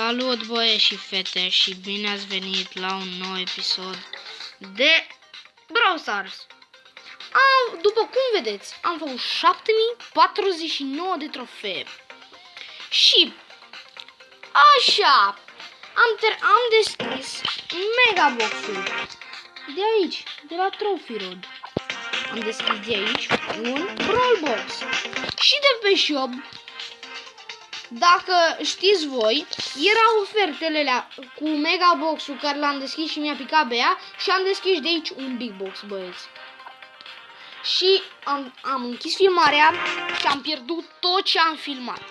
Salut băieți și fete și bine ați venit la un nou episod de Brawl Stars. După cum vedeți, am făcut 7049 de trofee. Și așa, am deschis Megabox-ul de aici, de la Trophy Road. Am deschis de aici un Brawl Box. Și de pe shop, dacă știți voi, erau ofertele alea cu Megabox-ul care l-am deschis și mi-a picat Bea și am deschis de aici un Big Box, băieți. Și am închis filmarea și am pierdut tot ce am filmat.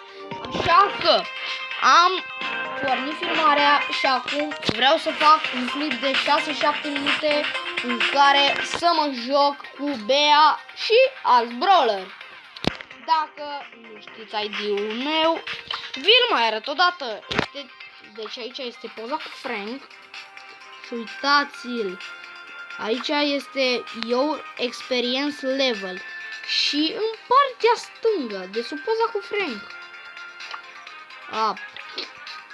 Așa că am pornit filmarea și acum vreau să fac un clip de 6-7 minute în care să mă joc cu Bea și alți brawler. Dacă nu știți ID-ul meu, vi-l mai arăt odată. Deci aici este poza cu Frank. Și uitați-l. Aici este Your Experience Level. Și în partea stângă, de sub poza cu Frank.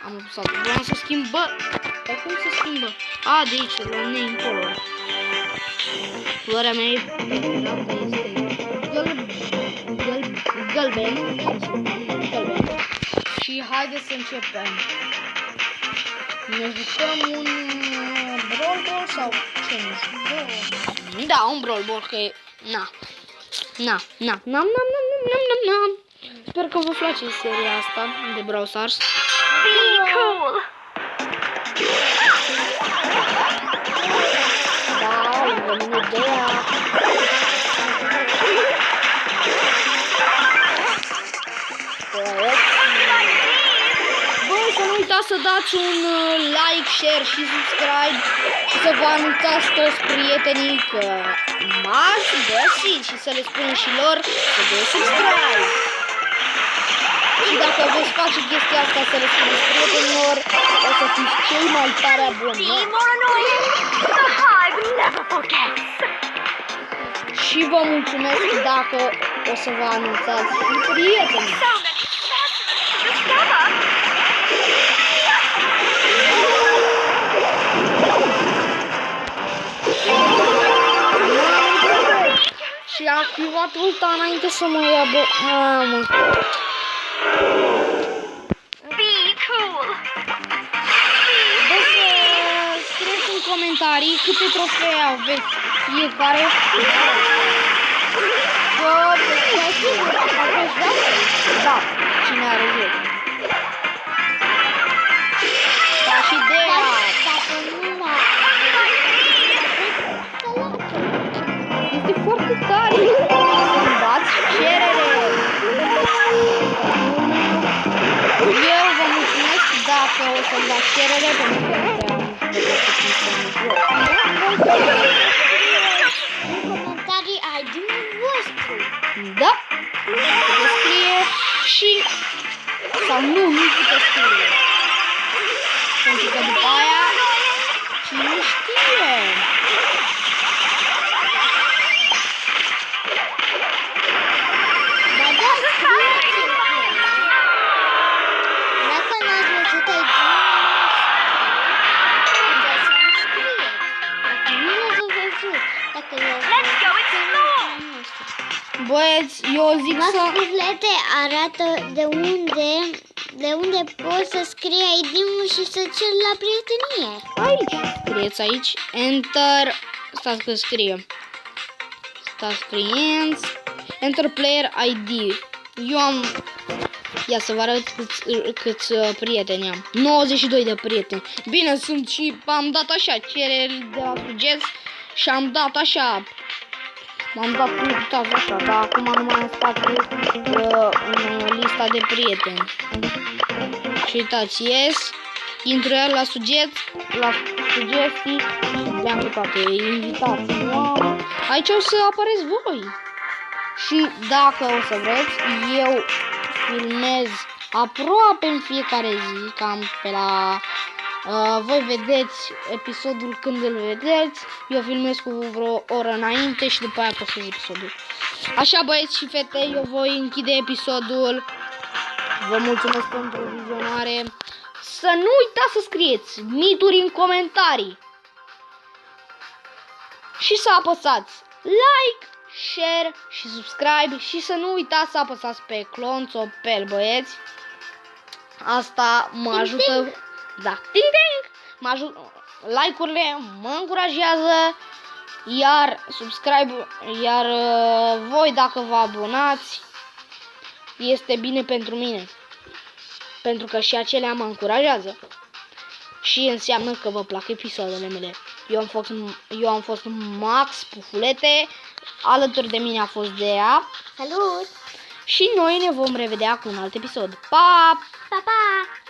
Am apăsat. Vreau să schimbă. Dar cum se schimbă? De aici, la name color. Culoarea mea este galben. Și haideți să începem. Ne jucăm un Brawl Ball sau ce nu știu? Da, un Brawl Ball, că e... Na. Sper că vă place seria asta de Brawl Stars. Be cool! Da, am ideea. Băi, să nu uitați să dați un like, share și subscribe și să vă anunțați toți prietenii că m-aș găsi și să le spun și lor să dea subscribe. Și dacă veți face chestia asta să le spuneți prietenilor, o să fiți cei mai tare abonați. Și vă mulțumesc dacă o să vă anunțați și prietenii. Și a activat ulta înainte să mă ia mamă. Bă, să scrieți în comentarii câte trofee aveți fiecare. Bă, da, cine are joc. Da, și Dea. Este foarte tare. Să-mi dați cerere. Eu vă mulțumesc dacă o să-mi dați cerere, pentru că În comentarii ID-ul vostru. da, puteți scrie și sau nu puteți scrie. Pentru că după aia cine știe. Dar da, scrieți-l. Dacă n-ați văzut ID-ul, puteți să-mi scrieți. Dacă nu l-ați văzut, dacă l-ați văzut, Băieți, eu zic să... Mascuflete arată de unde poți să scrii ID-ul și să ceri la prietenie. Aici. Scrieți aici. Enter. Stați că scrie. Stați clienți. Enter player ID. Eu am... Ia să vă arăt câți prieteni am. 92 de prieteni. Bine, sunt și... Am dat așa cereri de la sugeți și am dat așa... M-am dat cu uitați așa, dar acum nu mai am spate în lista de prieteni. Și uitați, yes, intru iar la sugestii și le-am pe toate, invitați. Wow. Aici o să apareți voi. Și dacă o să vreți, eu filmez aproape în fiecare zi, cam pe la... voi vedeți episodul când îl vedeți. Eu filmez cu vreo oră înainte și după aia postez episodul. Așa, băieți și fete, eu voi închide episodul. Vă mulțumesc pentru vizionare. să nu uitați să scrieți mituri în comentarii. Și să apăsați like, share și subscribe și să nu uitați să apăsați pe clonțopel, băieți. Asta mă ajută. Da, ting ting! Mă ajută. Like-urile mă încurajează, iar subscribe, iar voi dacă vă abonați este bine pentru mine. Pentru că și acelea mă încurajează. Și înseamnă că vă plac episoadele mele. Eu am fost Max Pufulete, alături de mine a fost Dea. Salut! Și noi ne vom revedea cu un alt episod. Pa! Pa, pa!